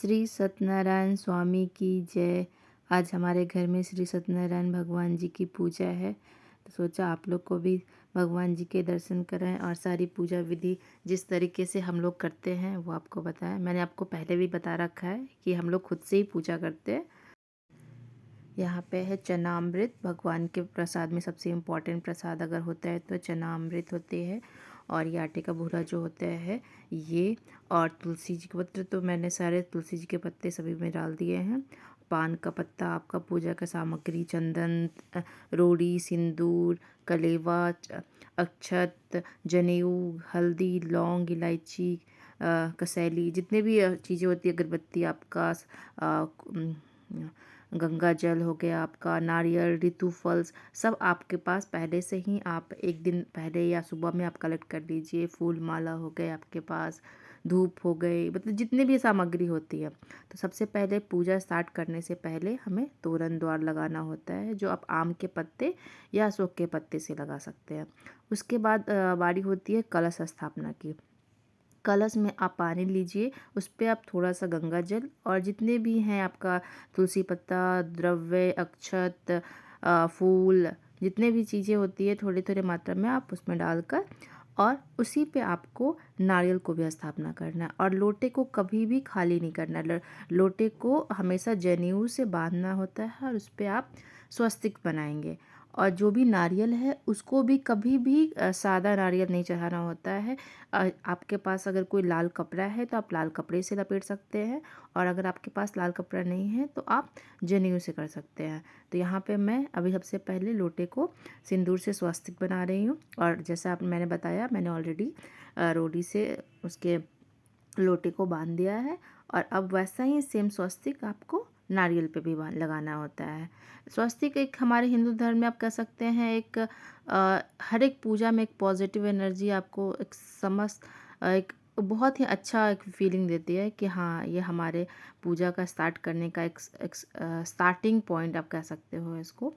श्री सत्यनारायण स्वामी की जय। आज हमारे घर में श्री सत्यनारायण भगवान जी की पूजा है, तो सोचा आप लोग को भी भगवान जी के दर्शन कराएं और सारी पूजा विधि जिस तरीके से हम लोग करते हैं वो आपको बताएं। मैंने आपको पहले भी बता रखा है कि हम लोग खुद से ही पूजा करते हैं। यहाँ पे है चना अमृत। भगवान के प्रसाद में सबसे इम्पॉर्टेंट प्रसाद अगर होता है तो चना अमृत होते हैं। और ये आटे का बूरा जो होता है ये, और तुलसी जी के पत्ते, तो मैंने सारे तुलसी जी के पत्ते सभी में डाल दिए हैं। पान का पत्ता, आपका पूजा का सामग्री, चंदन, रोड़ी, सिंदूर, कलेवा, अक्षत, जनेऊ, हल्दी, लौंग, इलायची, कसैली, जितने भी चीज़ें होती है, अगरबत्ती, आपका गंगा जल हो गया, आपका नारियल, ऋतु फल्स, सब आपके पास पहले से ही आप एक दिन पहले या सुबह में आप कलेक्ट कर लीजिए। फूल माला हो गए आपके पास, धूप हो गई, मतलब जितनी भी सामग्री होती है। तो सबसे पहले पूजा स्टार्ट करने से पहले हमें तोरण द्वार लगाना होता है, जो आप आम के पत्ते या अशोक के पत्ते से लगा सकते हैं। उसके बाद बारी होती है कलश स्थापना की। कलश में आप पानी लीजिए, उस पर आप थोड़ा सा गंगा जल और जितने भी हैं आपका तुलसी पत्ता, द्रव्य, अक्षत, फूल, जितने भी चीज़ें होती है थोड़ी थोड़ी मात्रा में आप उसमें डालकर, और उसी पे आपको नारियल को भी स्थापना करना है। और लोटे को कभी भी खाली नहीं करना है। लोटे को हमेशा जनेऊ से बांधना होता है और उस पर आप स्वस्तिक बनाएंगे। और जो भी नारियल है उसको भी कभी भी सादा नारियल नहीं चढ़ाना होता है। आपके पास अगर कोई लाल कपड़ा है तो आप लाल कपड़े से लपेट सकते हैं, और अगर आपके पास लाल कपड़ा नहीं है तो आप जनेऊ से कर सकते हैं। तो यहाँ पे मैं अभी सबसे पहले लोटे को सिंदूर से स्वस्तिक बना रही हूँ। और जैसा आप मैंने बताया, मैंने ऑलरेडी रोडी से उसके लोटे को बांध दिया है। और अब वैसा ही सेम स्वस्तिक आपको नारियल पे भी लगाना होता है। स्वस्तिक एक हमारे हिंदू धर्म में आप कह सकते हैं एक हर एक पूजा में एक पॉजिटिव एनर्जी आपको एक समस्त एक बहुत ही अच्छा एक फीलिंग देती है कि हाँ, ये हमारे पूजा का स्टार्ट करने का एक स्टार्टिंग पॉइंट आप कह सकते हो इसको।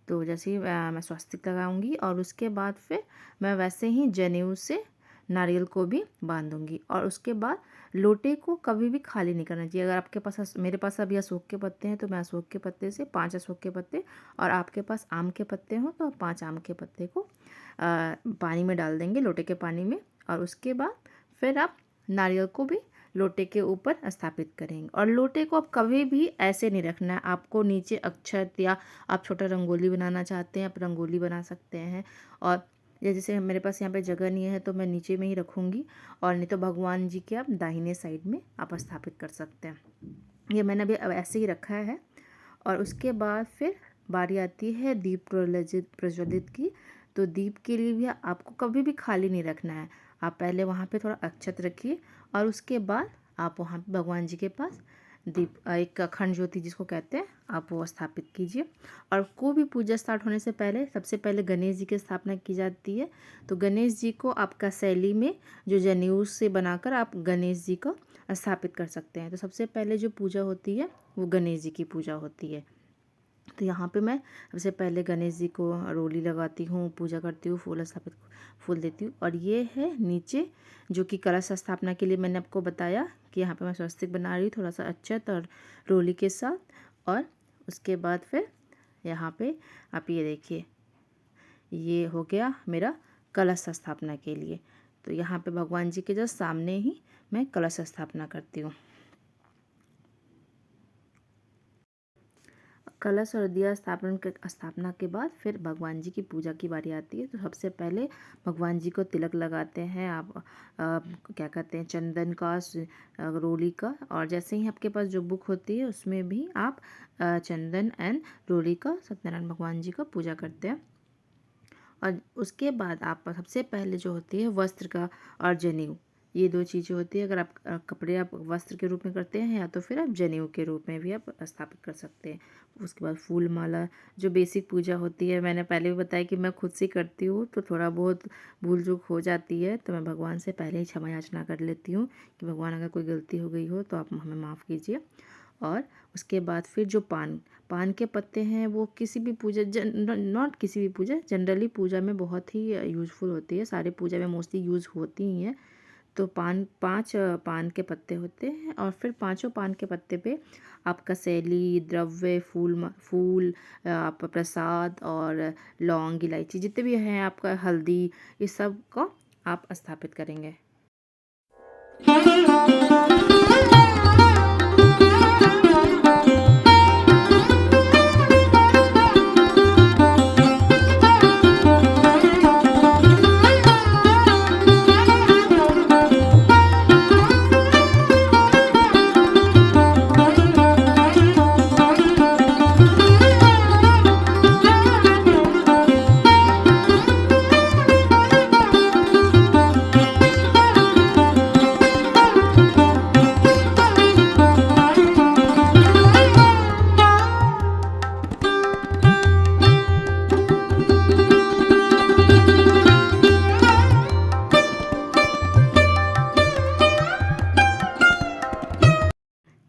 तो जैसे ही मैं स्वस्तिक लगाऊंगी और उसके बाद फिर मैं वैसे ही जनेऊ से नारियल को भी बांधूंगी। और उसके बाद लोटे को कभी भी खाली नहीं करना चाहिए। अगर आपके पास, मेरे पास अभी अशोक के पत्ते हैं तो मैं अशोक के पत्ते से 5 अशोक के पत्ते, और आपके पास आम के पत्ते हों तो आप 5 आम के पत्ते को पानी में डाल देंगे, लोटे के पानी में। और उसके बाद फिर आप नारियल को भी लोटे के ऊपर स्थापित करेंगे। और लोटे को आप कभी भी ऐसे नहीं रखना है, आपको नीचे अक्षत, या आप छोटा रंगोली बनाना चाहते हैं आप रंगोली बना सकते हैं। और या जैसे मेरे पास यहाँ पे जगह नहीं है तो मैं नीचे में ही रखूँगी, और नहीं तो भगवान जी के आप दाहिने साइड में आप स्थापित कर सकते हैं। ये मैंने अभी ऐसे ही रखा है। और उसके बाद फिर बारी आती है दीप प्रज्वलित की। तो दीप के लिए भी आपको कभी भी खाली नहीं रखना है। आप पहले वहाँ पे थोड़ा अक्षत रखिए, और उसके बाद आप वहाँ पे भगवान जी के पास दीप, एक अखंड ज्योति जिसको कहते हैं, आप वो स्थापित कीजिए। और कोई भी पूजा स्टार्ट होने से पहले सबसे पहले गणेश जी की स्थापना की जाती है। तो गणेश जी को आपका शैली में जो जनेऊ से बनाकर आप गणेश जी को स्थापित कर सकते हैं। तो सबसे पहले जो पूजा होती है वो गणेश जी की पूजा होती है। तो यहाँ पे मैं सबसे पहले गणेश जी को रोली लगाती हूँ, पूजा करती हूँ, फूल देती हूँ। और ये है नीचे जो कि कलश स्थापना के लिए मैंने आपको बताया कि यहाँ पे मैं स्वस्तिक बना रही हूँ, थोड़ा सा अक्षत और रोली के साथ। और उसके बाद फिर यहाँ पे आप ये देखिए, ये हो गया मेरा कलश स्थापना के लिए। तो यहाँ पे भगवान जी के जस्ट सामने ही मैं कलश स्थापना करती हूँ। कलश और दिया स्थापना के बाद फिर भगवान जी की पूजा की बारी आती है। तो सबसे पहले भगवान जी को तिलक लगाते हैं आप, क्या कहते हैं, चंदन का, रोली का। और जैसे ही आपके पास जो बुक होती है उसमें भी आप चंदन एंड रोली का सत्यनारायण भगवान जी का पूजा करते हैं। और उसके बाद आप सबसे पहले जो होती है वस्त्र का और जनेऊ, ये 2 चीज़ें होती है। अगर आप कपड़े आप वस्त्र के रूप में करते हैं, या तो फिर आप जनेऊ के रूप में भी आप स्थापित कर सकते हैं। उसके बाद फूल माला, जो बेसिक पूजा होती है, मैंने पहले भी बताया कि मैं खुद से करती हूँ तो थोड़ा बहुत भूल चूक हो जाती है, तो मैं भगवान से पहले ही क्षमा याचना कर लेती हूँ कि भगवान अगर कोई गलती हो गई हो तो आप हमें माफ़ कीजिए। और उसके बाद फिर जो पान के पत्ते हैं वो किसी भी पूजा, नॉट किसी भी पूजा, जनरली पूजा में बहुत ही यूज़फुल होती है, सारे पूजा में मोस्टली यूज़ होती ही हैं। तो 5 पान के पत्ते होते हैं और फिर पाँचों पान के पत्ते पे आपका सैली, द्रव्य, फूल, आप प्रसाद और लौंग, इलायची जितने भी हैं आपका हल्दी, इस सब को आप स्थापित करेंगे।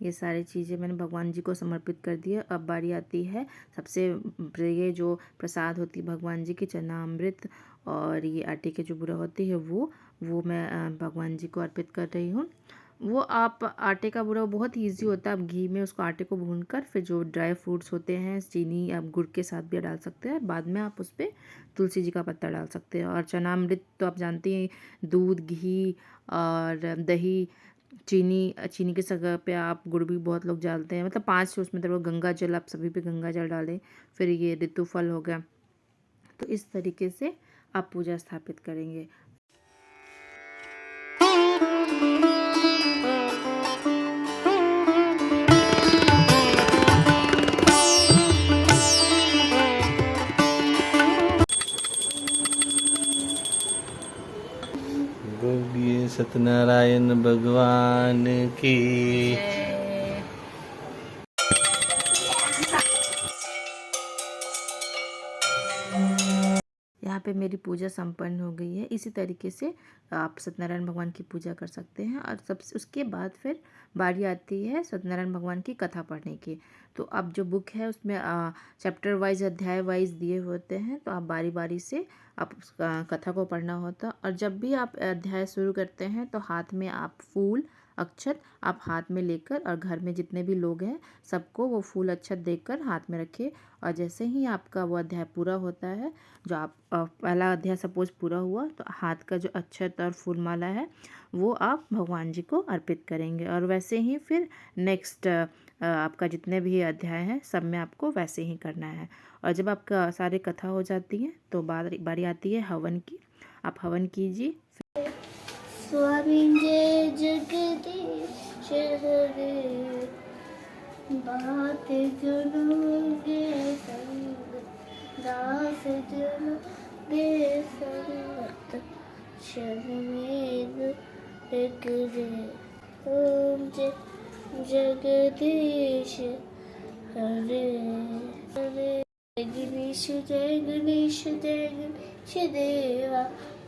ये सारी चीज़ें मैंने भगवान जी को समर्पित कर दी है। अब बारी आती है सबसे प्रिय जो प्रसाद होती है भगवान जी की, चना अमृत और ये आटे की जो बुरा होती है वो मैं भगवान जी को अर्पित कर रही हूँ। वो आप आटे का बुरा बहुत ईजी होता है। आप घी में उसको आटे को भूनकर फिर जो ड्राई फ्रूट्स होते हैं, चीनी, आप गुड़ के साथ भी डाल सकते हैं। बाद में आप उस पर तुलसी जी का पत्ता डाल सकते हैं। और चना अमृत तो आप जानते हैं, दूध, घी और दही, चीनी की जगह पे आप गुड़ भी बहुत लोग डालते हैं। मतलब 5 उसमें मतलब गंगा जल, आप सभी पे गंगा जल डालें। फिर ये ऋतु फल हो गया। तो इस तरीके से आप पूजा स्थापित करेंगे। बोलिए सत्यनारायण भगवान की। यहाँ पे मेरी पूजा संपन्न हो गई है। इसी तरीके से आप सत्यनारायण भगवान की पूजा कर सकते हैं। और सबसे उसके बाद फिर बारी आती है सत्यनारायण भगवान की कथा पढ़ने की। तो अब जो बुक है उसमें चैप्टर वाइज, अध्याय वाइज दिए होते हैं। तो आप बारी बारी से आप उस कथा को पढ़ना होता। और जब भी आप अध्याय शुरू करते हैं तो हाथ में आप फूल, अक्षत आप हाथ में लेकर, और घर में जितने भी लोग हैं सबको वो फूल अक्षत देकर हाथ में रखें। और जैसे ही आपका वो अध्याय पूरा होता है, जो आप पहला अध्याय सपोज पूरा हुआ, तो हाथ का जो अक्षत और फूल माला है वो आप भगवान जी को अर्पित करेंगे। और वैसे ही फिर नेक्स्ट आपका जितने भी अध्याय हैं सब में आपको वैसे ही करना है। और जब आपका सारी कथा हो जाती है तो बारी आती है हवन की। आप हवन कीजिए। स्वामी जय जगदीश हरे, बात जनोगे संग, दास जनोगे संगत, शर्मेद एक रे। ओम जय जगदीश हरे हरे। गणेश जय गणेश जय गणेश देवा,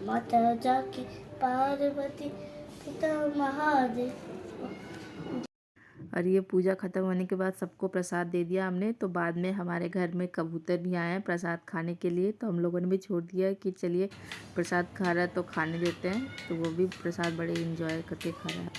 माता जाकी पार्वती पिता महादेव। और ये पूजा ख़त्म होने के बाद सबको प्रसाद दे दिया हमने। तो बाद में हमारे घर में कबूतर भी आए हैं प्रसाद खाने के लिए। तो हम लोगों ने भी छोड़ दिया कि चलिए प्रसाद खा रहा है तो खाने देते हैं। तो वो भी प्रसाद बड़े एंजॉय करके खा रहा है।